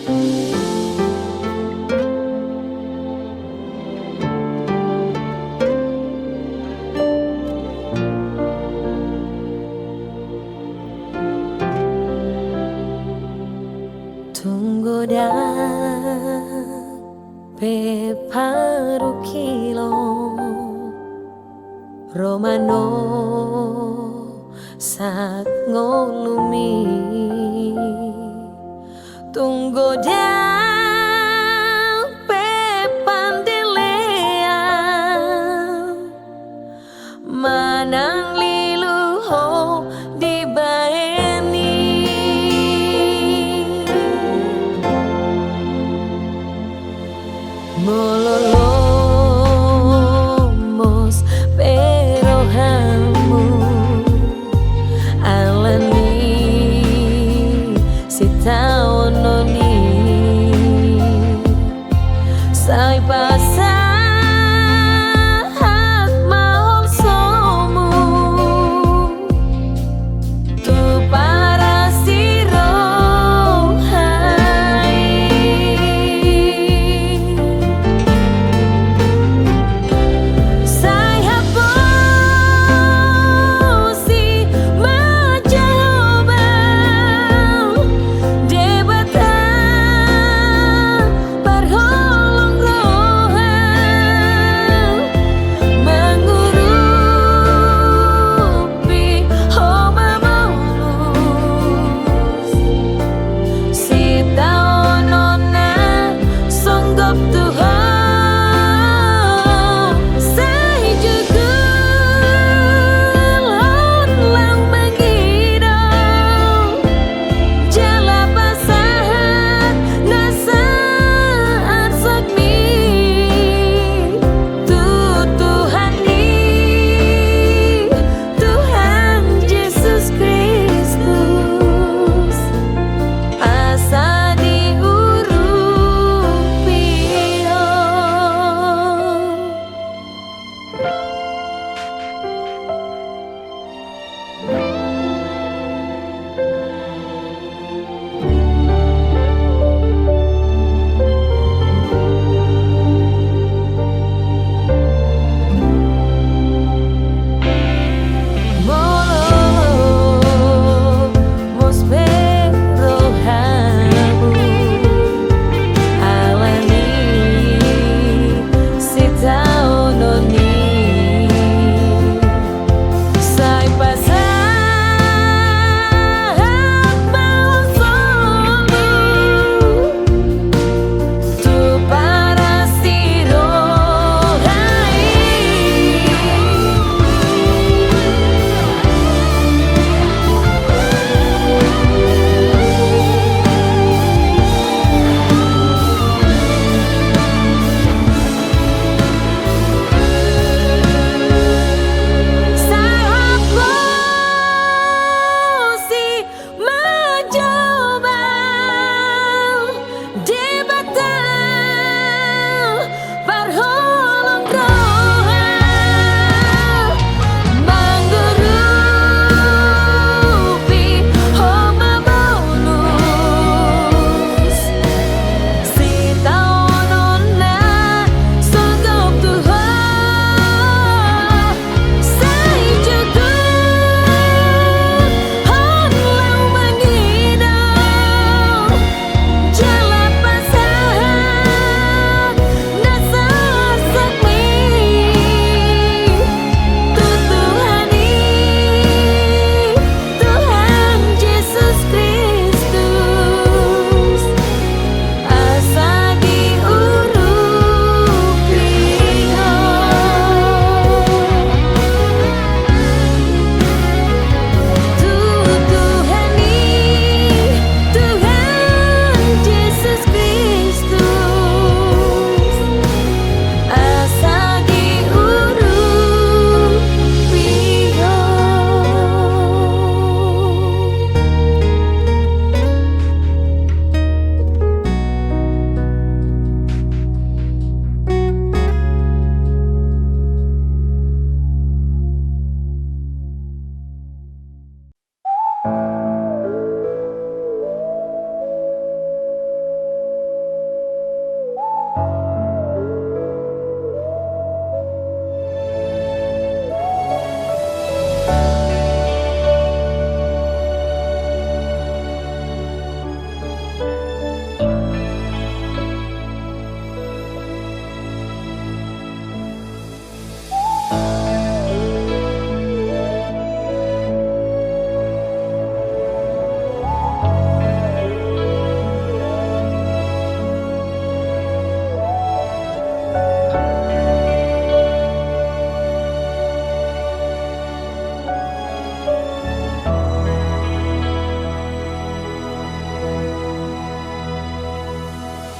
Tunggu dah pe paru kilo Romano sak ngolumi. Tunggu dah pe pandelea manang lilu ho di baeni. Mololomos pero hamu alani si taononi sai pasa hak mahol somu tu para siro hai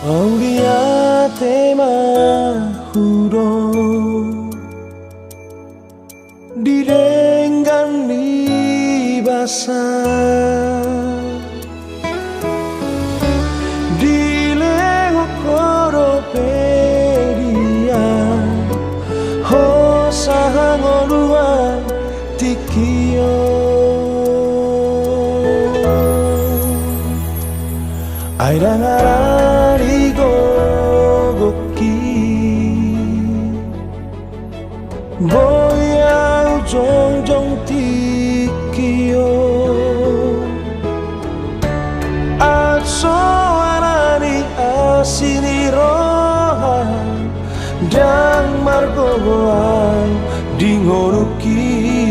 Onggia tema huro direnggan di basah di lengok koropedia hosahangoluan tikio airangarari gogoki boya ujong-jong tikio atso arani asini roha dan margogoan dingoruki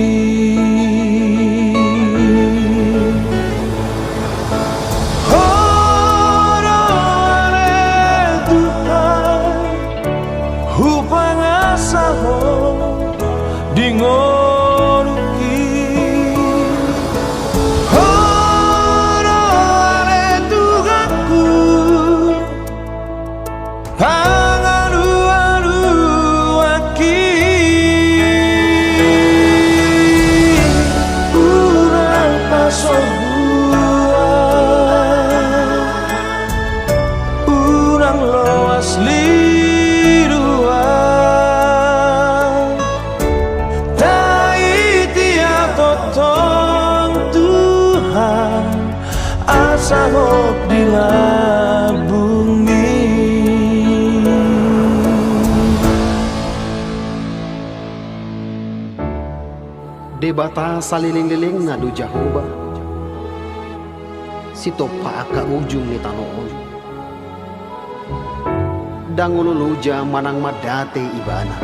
dingoruki horore tugaku pangalu-aluaki urang pasobuan urang loas sahok di bumi debata saliling-liling ngadu jahoba si topa ka ujung ni tanoon dangululuja manang madate ibana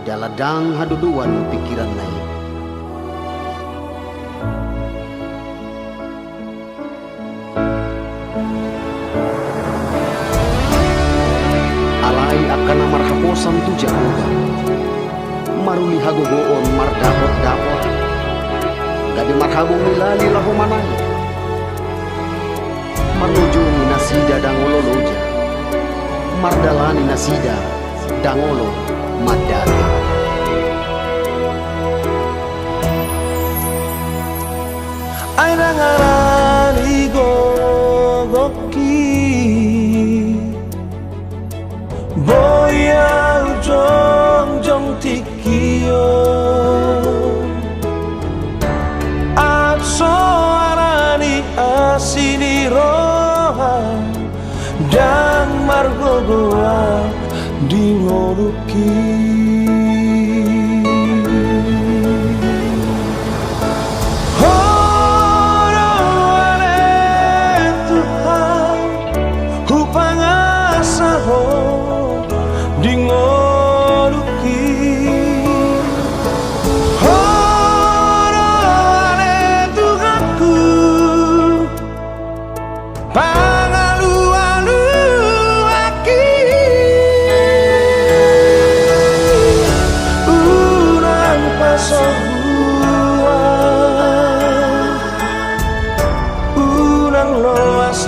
daladang haduduan pikiran naik karena marhaposan tu jahoba maruli hagogoon mardapot-dapot gabi marhabong nilali lahu manay manuju ni nasida dangololoja mardalani nasida dangolo madate ay nangarani gogoki boya ujong-jong tikio atso arani asini roha dan margogoa dingoruki horore Tuhan hupangasaho dingoruki horore tugaku pangalu-aluaki urang pasobuan urang loas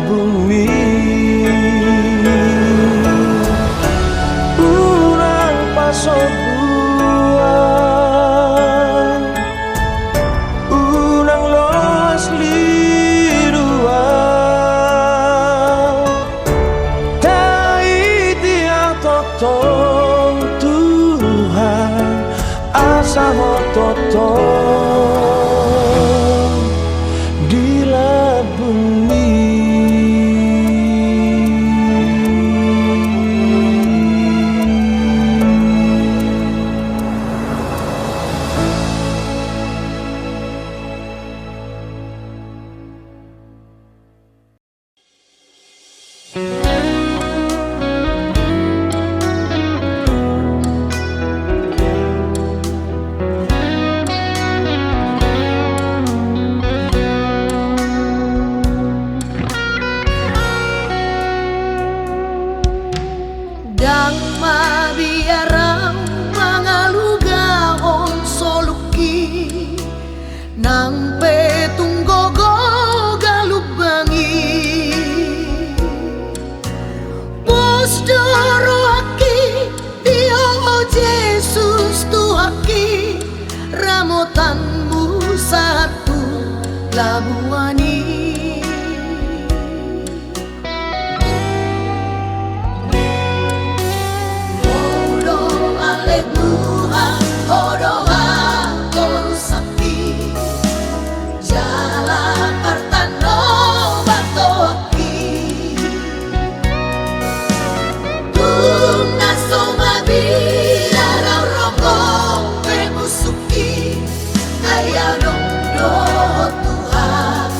bumi urang pasobuan urang loas liruan taitiang totong Tuhan asa mo totong dila bumi. ramotanmu satu labuani. Odo ale buha, odo akor sakti, jala partano batoki. Tuna soma bila rau rokok pemusuki, ayah dong do Tuhan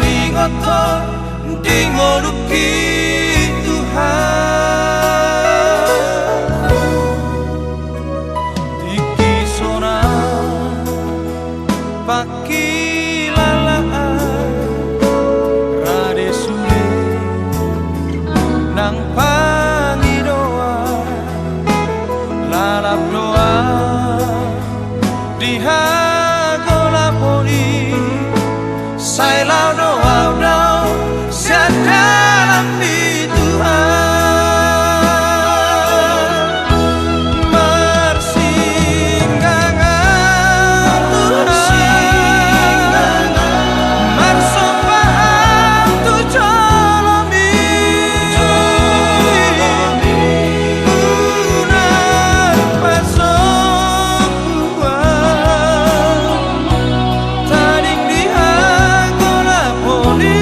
ingoto dingoluki Tuhan iki sona pakilalaan rade sule nang pangidoa lalap doa dihagola poli sai lao doa doa dalam di Tuhan mersinggangan Tuhan mersopaham tu jolomi unar pasokuan taring dihagola poli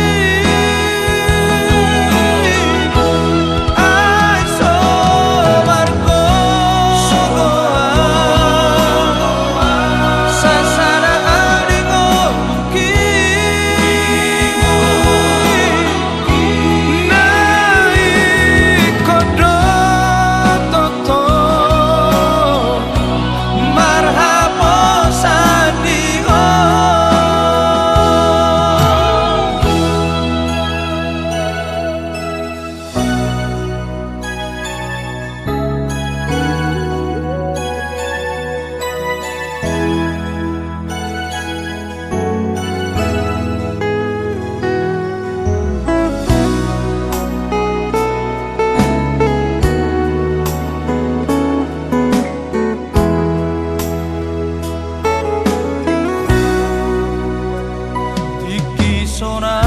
sona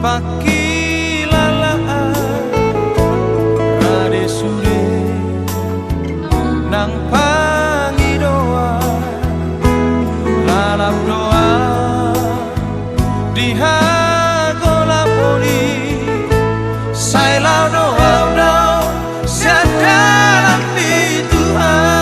pakilalaan rade sule nang pangidoa lalap doa dihagola poli sai lao doa doa dalam di Tuhan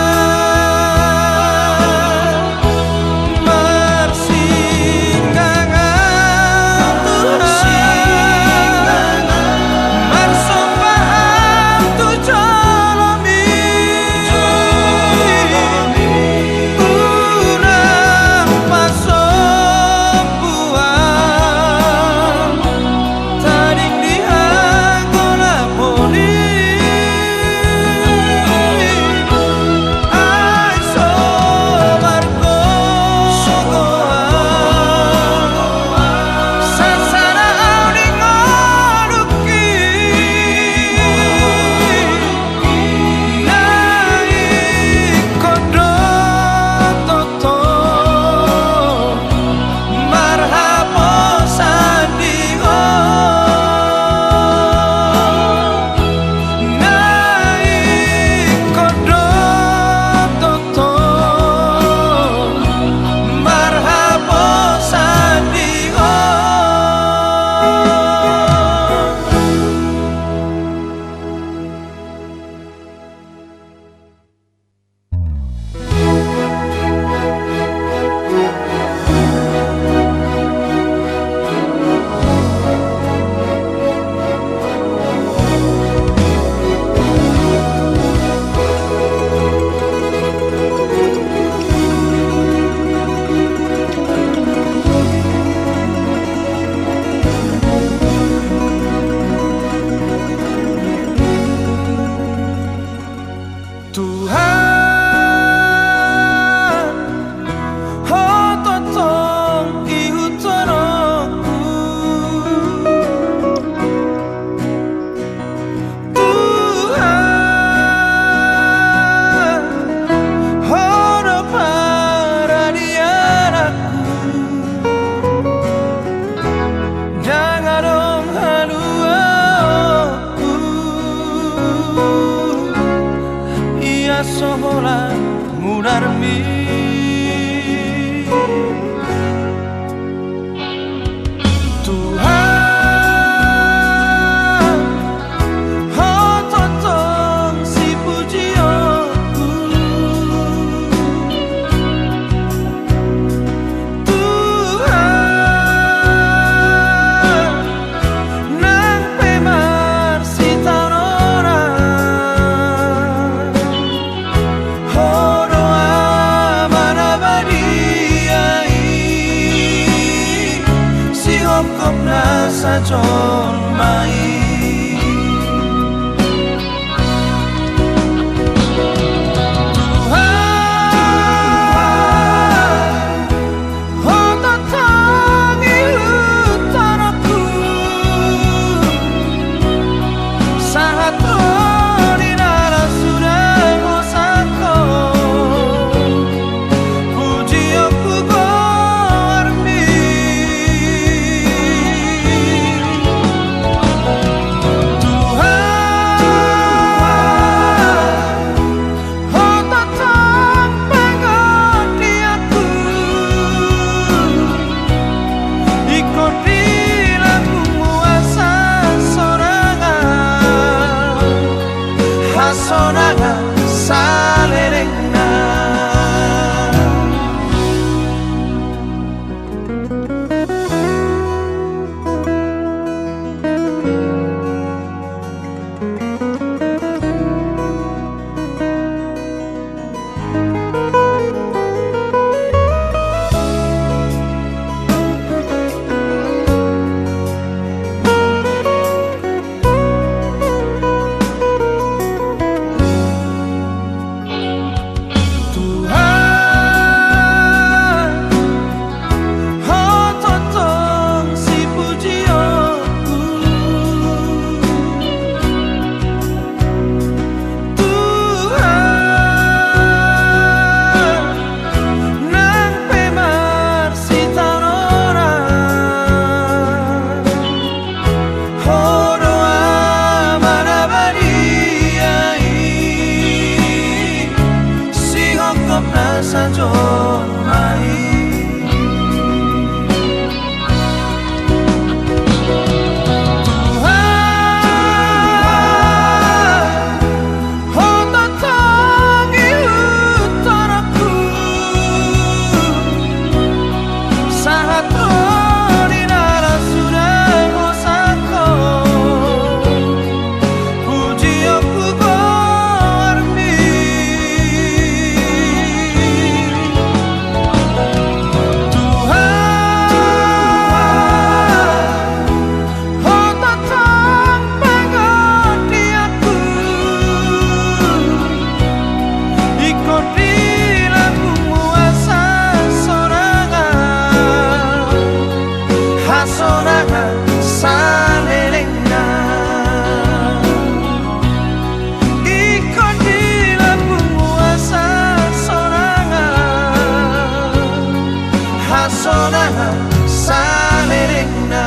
Komnas Sajon Mai sorangan salerengna Sajon Mai sorangan salerengna ikut di lambung muasa sorangan hasorangan salerengna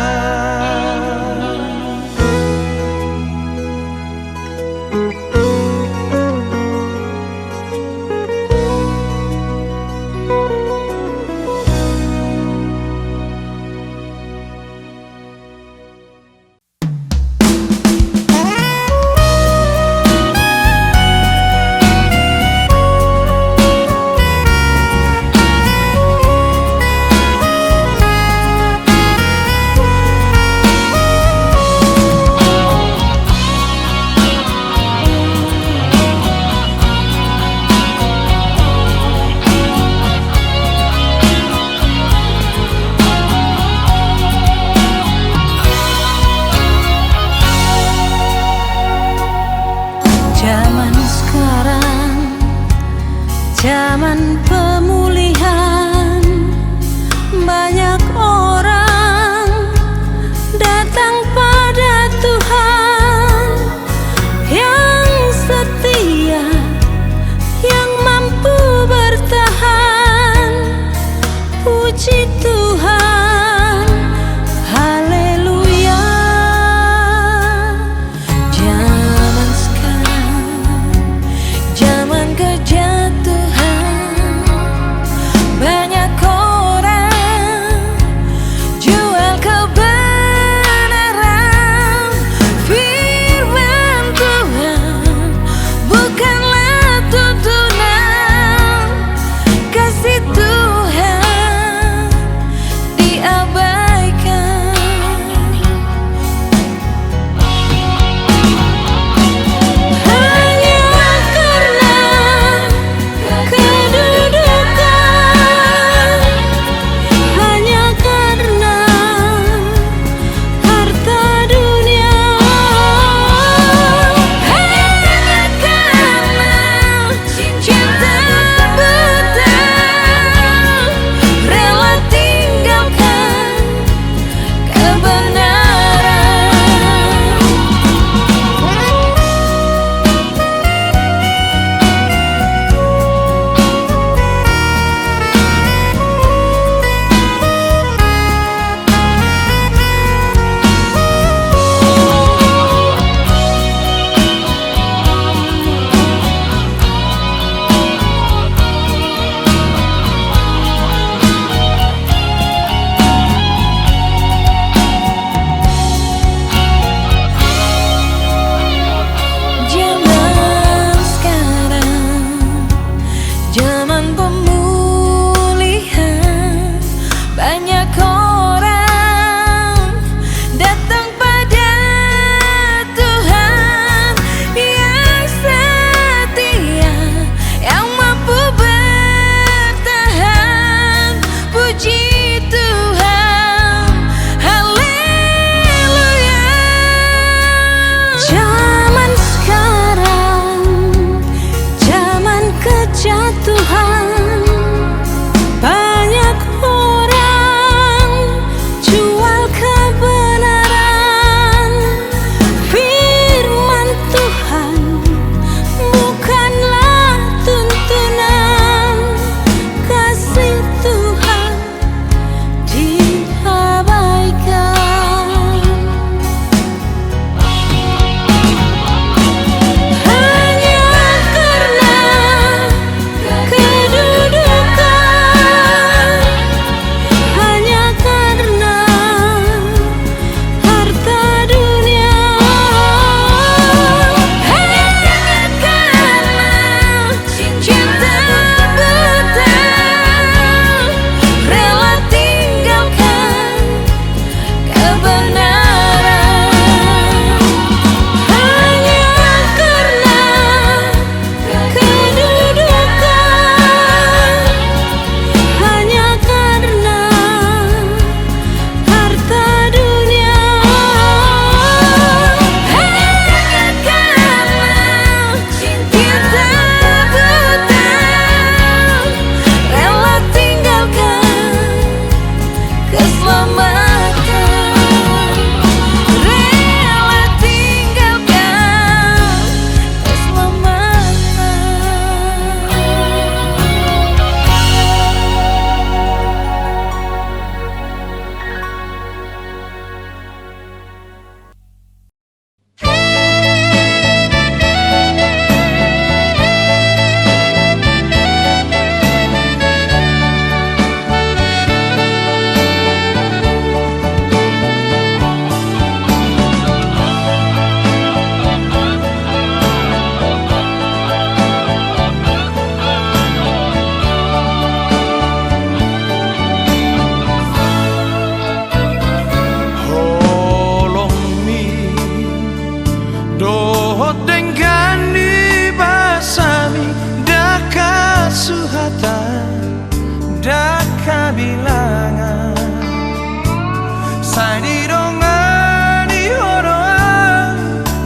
Saidirongan di horoa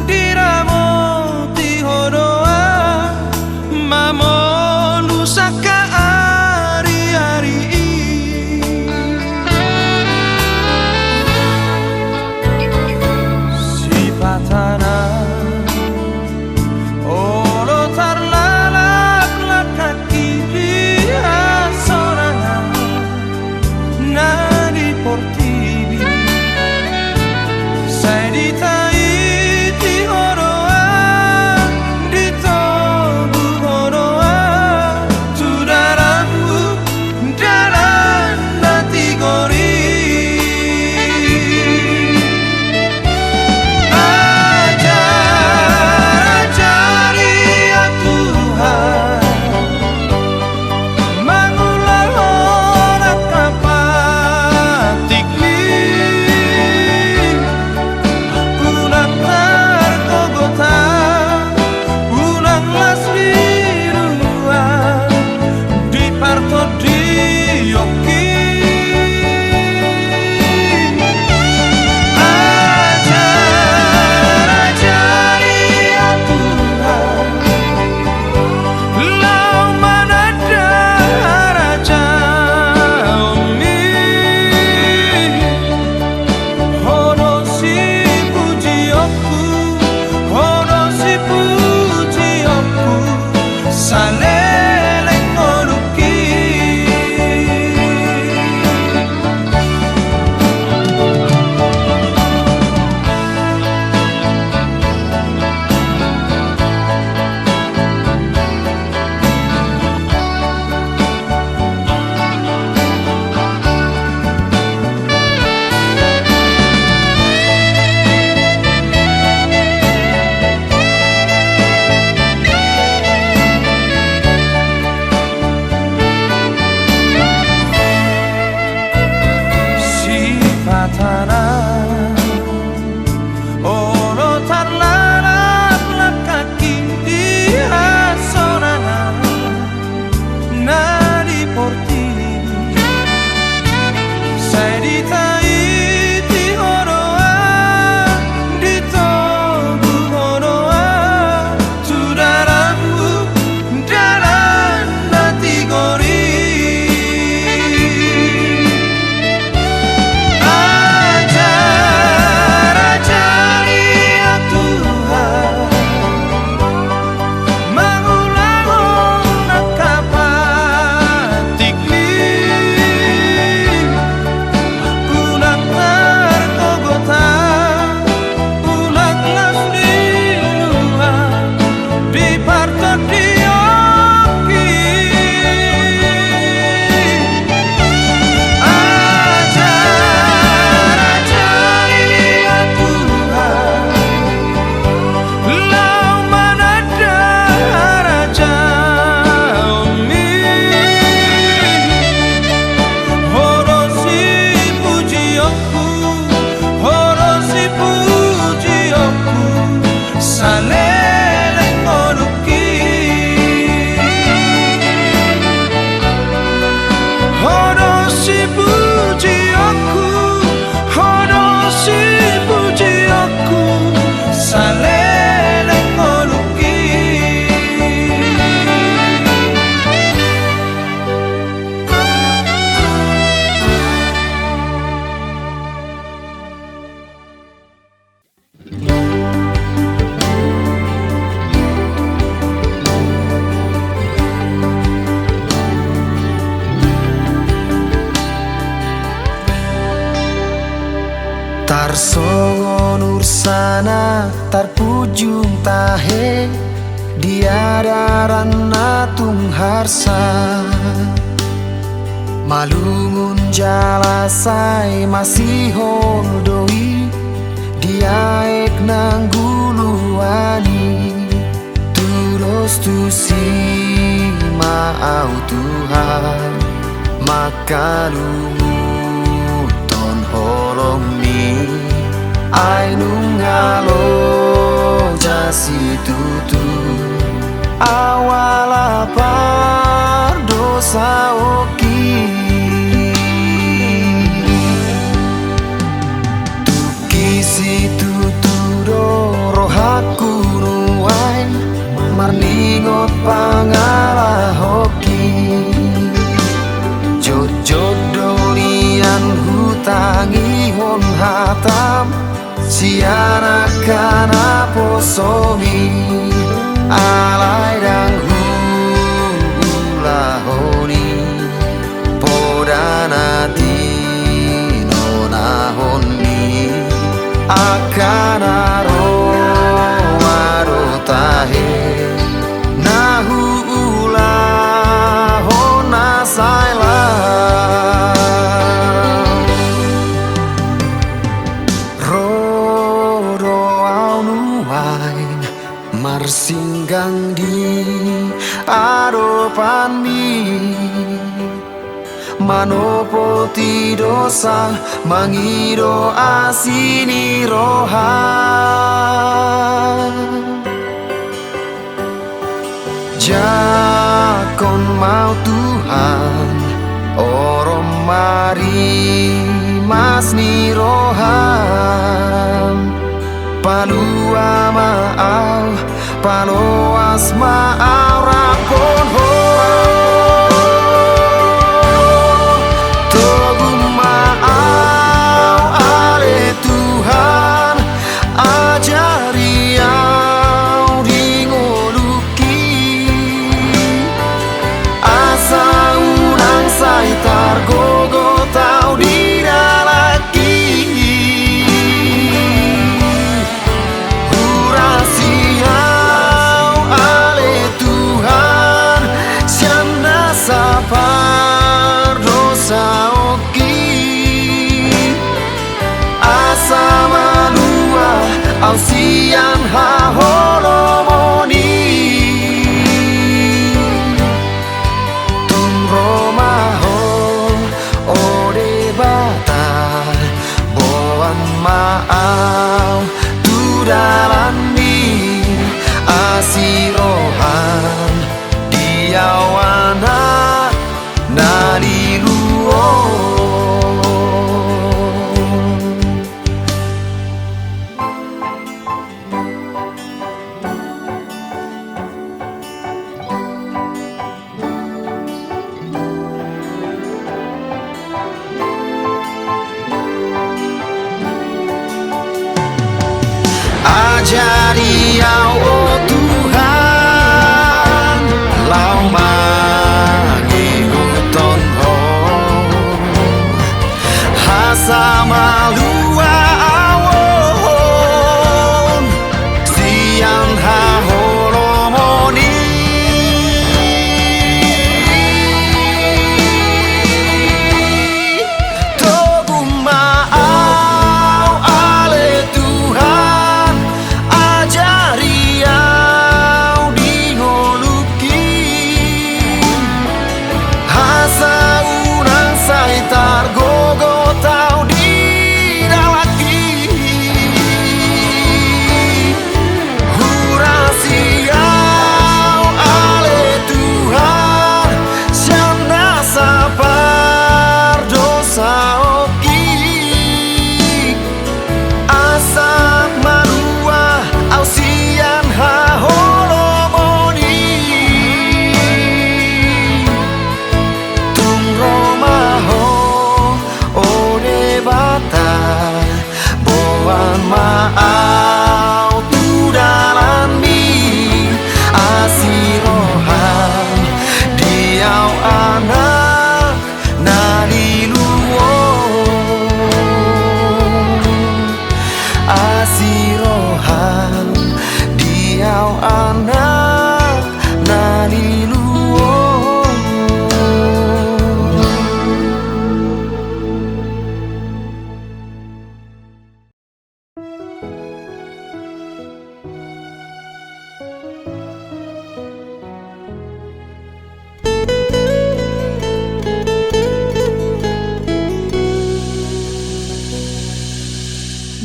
diramo di horoa mamon usaka ari-ari si patana olo tarlalap kaki dia sorangan na di portivi sai di taiti horoa di tobu horoa tu darammu daran nanti gori ajari ya Tuhan mangulang orang kapatik ni unang tarkogota unang lasli rumua di parto di yoki ajari ya Tuhan lau manada raja umi hono si pujioku hono si pujioku saleleng oluki si patana olo tarlalap kaki dia sorangan na di portivi sai di taiti horoa di tobu horoa tu darammu daran nanti gori ajari ya Tuhan mangulang orang kapatik ni unang tarkogota unang lasli lua di parto di yoki ajari ya Tuhan lau manada raja umi hono si pujioku hono si pujioku saleleng oluki hono si pujioku hono si pujioku saleleng oluki Tarsongon ursana tarpujung tahe diadaran natung harsa malungun jalasai masih holdoi diaek nangguluani tulus tu si maau Tuhan maka ton holong ni ainung ngalo jasi tutu awala par dosa oki situ tudoro haku nuai marningot pangala hoki jodolian hutangi hon hatam siana kana posomi alai dang hula honi podana tino nahoni akana ro tahe nahu ula hona saila rodo au nuai marsinggang di adopan mi manopo ti dosa mangido asini rohan jakon mau Tuhan orom mari mas ni rohan palua maau paloas maau rapon ho togu maau ale Tuhan ajari au dingoluki asa unang saitar gogo tau diralaki hurasiau ale Tuhan sianda sapar dosa oki asa malua au sian haholomoni romaho ode bata boan maau tudalani asirohan diawana naliluo ajari au oh Tuhan lau mangeguton ho hasama lua awon siang haholomoni togu maau ale Tuhan ajari au dingoluki hasa unang saitar gogo tau diralaki hurasiau ale Tuhan siana sapar dosa oki asa manua au sian haholomoni tung romaho ode bata boan maau tudalani asirohan diau anak naliluo asirohan diau anak naliluo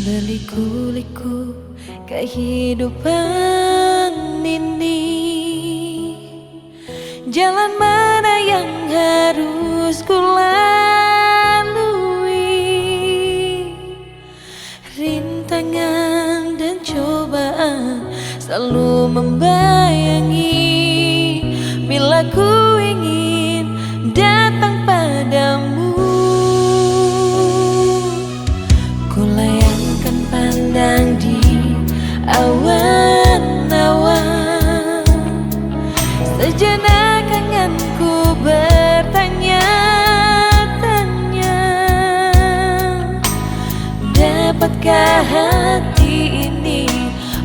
Berliku-liku kehidupan ini, jalan mana yang harus ku lalui? Rintangan rintangan dan cobaan selalu membayangi. Bila ku ingin datang padamu, ku layangkan pandang di awan-awan. Sejenak kangenku bertanya-tanya, dapatkah hati ini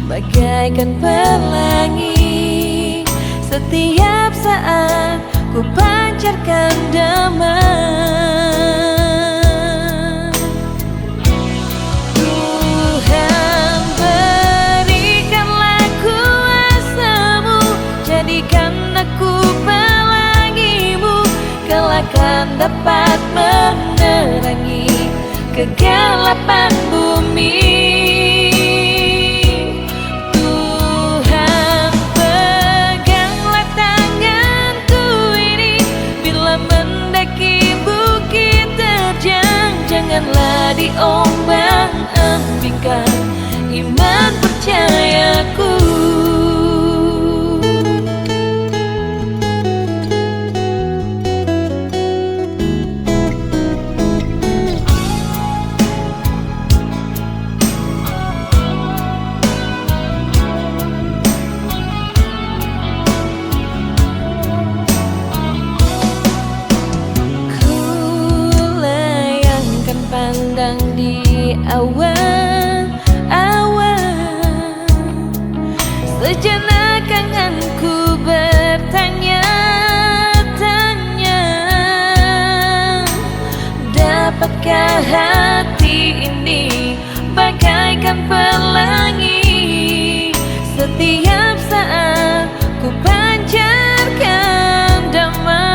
bagaikan pelangi? Setiap saat ku pancarkan damai. Tuhan, berikanlah kuasa-Mu, jadikan aku pelangi-Mu, kelak kan dapat menerangi kegelapan bumi. Janganlah diombang-ambingkan iman percayaku. Pandang di awan-awan, sejenak kangenku bertanya-tanya, dapatkah hati ini bagaikan pelangi? Setiap saat ku pancarkan damai.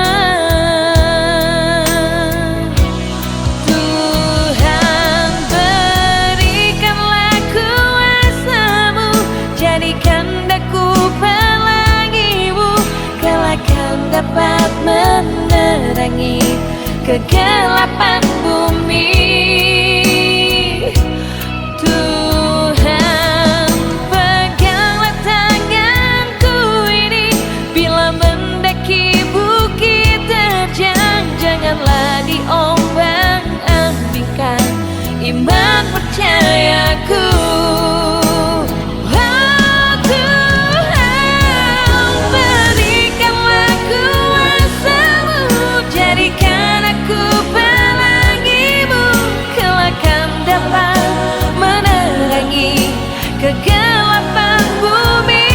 Dapat menerangi kegelapan bumi. Tuhan, peganglah tanganku ini, bila mendaki bukit terjang, janganlah diombang-ambingkan iman percayaku. Kegelapan bumi.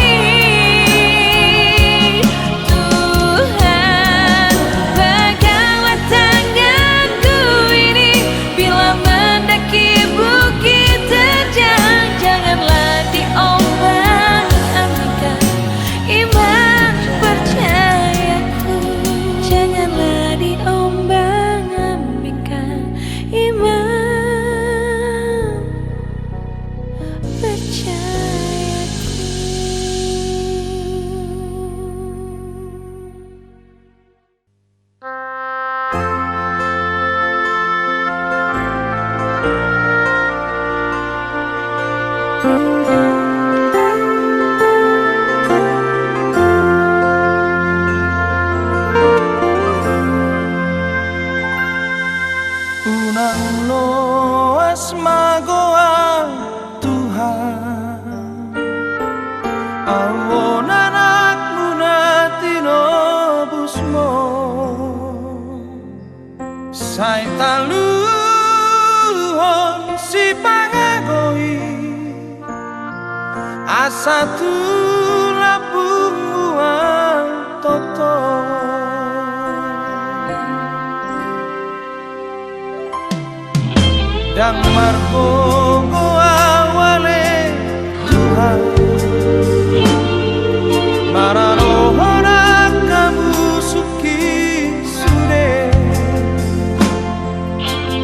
Tuhan, peganglah tanganku ini, bila mendaki bukit terjang, janganlah diombang-ambingkan iman percayaku. Janganlah diombang-ambingkan iman percayaku. Unang loas magoa Tuhan, awon anakmu na tinobusmo, say taluhon si pangagoi, asa tulapungmu ang toto. Dang margongo awale Tuhan, mararohona kamu suki sude.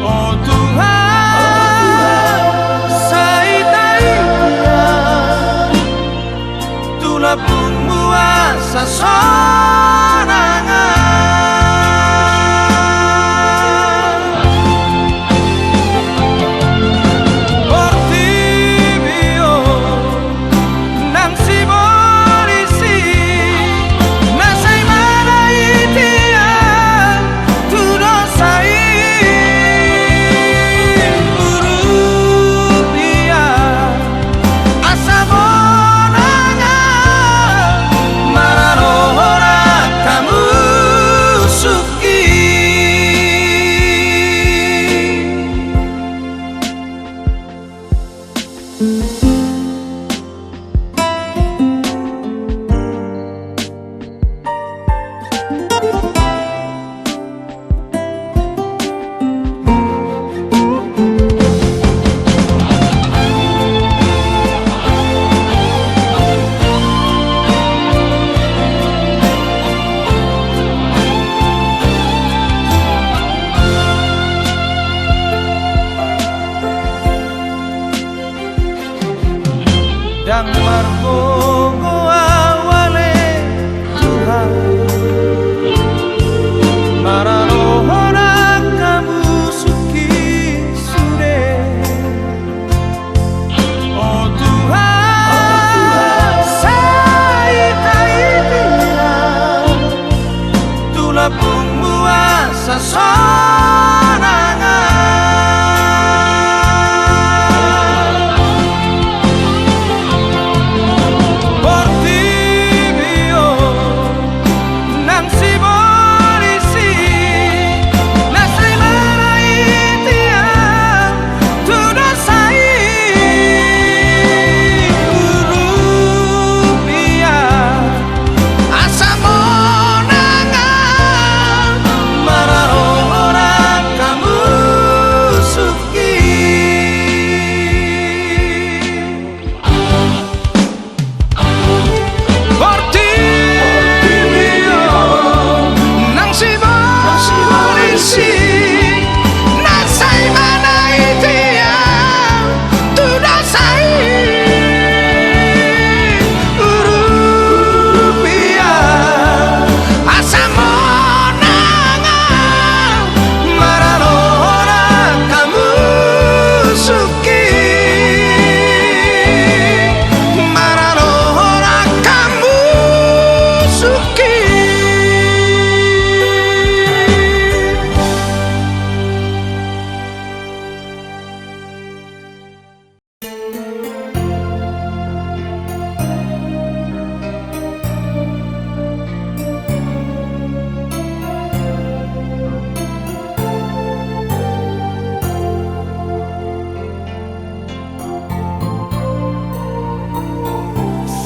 Oh Tuhan, saitainya tulapungmu asa sorangan. Por ti Dang margogo awale Tuhan Mararohona kamu suki sude Oh Tuhan Saya taitira Tula penguasa sorangan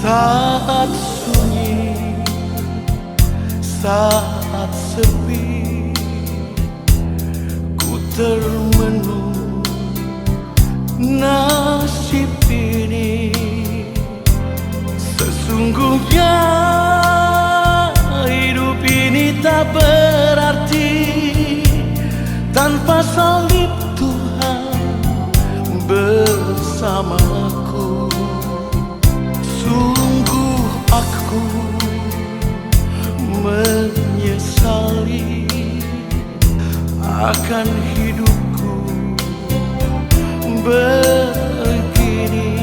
Saat sunyi, saat sepi, ku termenung nasib ini. Sesungguhnya hidup ini tak berarti tanpa salib Tuhan bersamaku. Sungguh aku menyesali akan hidupku begini.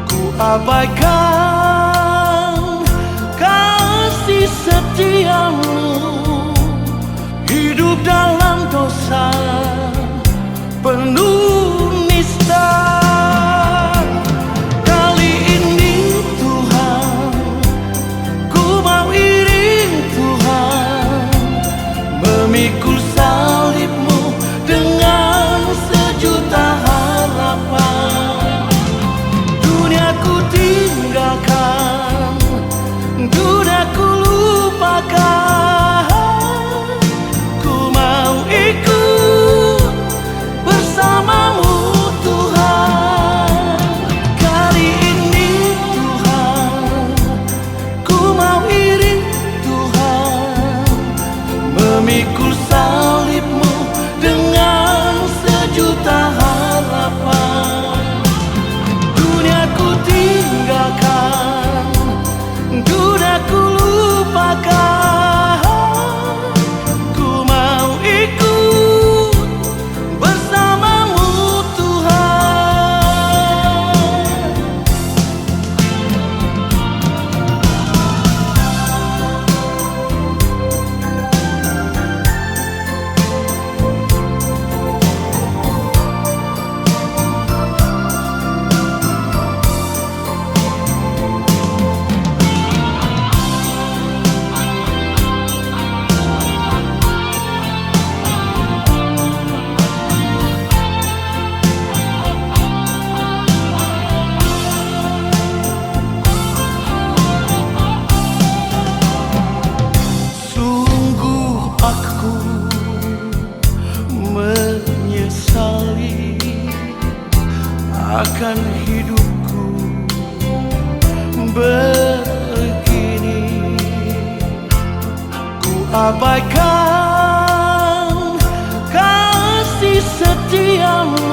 Ku abaikan kasih setiamu, hidup dalam dosa penuh nista. Memikul salibmu dengan sejuta harapan. Dunia ku tinggalkan, dunia ku lupakan. Ku mau ikut bersamamu Tuhan. Kali ini Tuhan, ku mau iring Tuhan, memikul salibmu dengan sejuta harapan. Dunia ku tinggalkan, dunia ku lupakan. Ku mau ikut bersamamu Tuhan. Akan hidupku begini. Ku abaikan kasih setiamu,